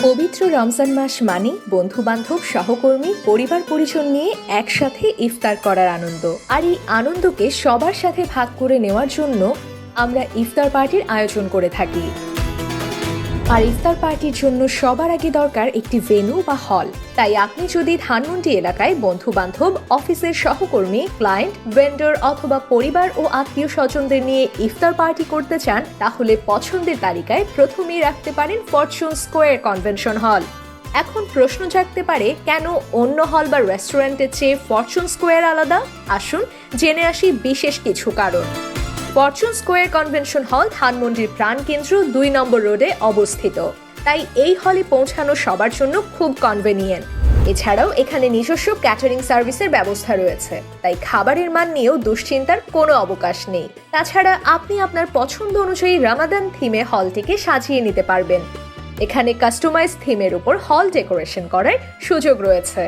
পবিত্র রমজান মাস মানে বন্ধু বান্ধব সহকর্মী পরিবার পরিজন নিয়ে একসাথে ইফতার করার আনন্দ। আর এই আনন্দকে সবার সাথে ভাগ করে নেওয়ার জন্য আমরা ইফতার পার্টির আয়োজন করে থাকি। আর ইফতার পার্টির জন্য সবার আগে দরকার একটি ভেন্যু বা হল। তাই আপনি যদি ধানমন্ডি এলাকায় বন্ধু বান্ধব, অফিসের সহকর্মী, ক্লায়েন্ট, ভেন্ডর অথবা পরিবার ও আত্মীয় স্বজনদের নিয়ে ইফতার পার্টি করতে চান, তাহলে পছন্দের তালিকায় প্রথমেই রাখতে পারেন ফরচুন স্কোয়ার কনভেনশন হল। এখন প্রশ্ন জাগতে পারে, কেন অন্য হল বা রেস্টুরেন্টের চেয়ে ফরচুন স্কোয়ার আলাদা? আসুন জেনে আসি বিশেষ কিছু কারণ। ফরচুন স্কোয়ার কনভেনশন হল ধানমন্ডির প্রাণকেন্দ্র ২ নম্বর রোডে অবস্থিত। তাই এই হলে পৌঁছানো সবার জন্য খুব কনভেনিয়েন্ট। এছাড়াও এখানে নিজস্ব ক্যাটারিং সার্ভিসের ব্যবস্থা রয়েছে, তাই খাবারের মান নিয়েও দুশ্চিন্তার কোনো অবকাশ নেই। তাছাড়া আপনি আপনার পছন্দ অনুযায়ী রমাদান থিমে হলটিকে সাজিয়ে নিতে পারবেন। এখানে কাস্টমাইজ থিমের উপর হল ডেকোরেশন করার সুযোগ রয়েছে।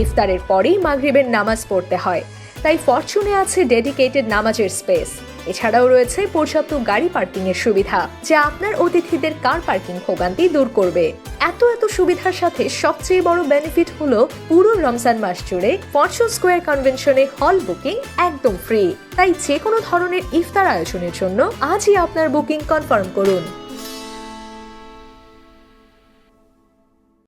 ইফতারের পরেই মাগরিবের নামাজ পড়তে হয়, তাই ফরচুনে আছে ডেডিকেটেড নামাজের স্পেস। এছাড়াও রয়েছে পর্যাপ্ত গাড়ি পার্কিং এর সুবিধা, যা আপনার অতিথিদের কার পার্কিং ভোগান্তি দূর করবে। এত সুবিধার সাথে সবচেয়ে বড় বেনিফিট হলো পুরো রমজান মাস জুড়ে ফরচুন স্কোয়ার কনভেনশনে হল বুকিং একদম ফ্রি। তাই যে কোনো ধরনের ইফতার আয়োজনের জন্য আজই আপনার বুকিং কনফার্ম করুন।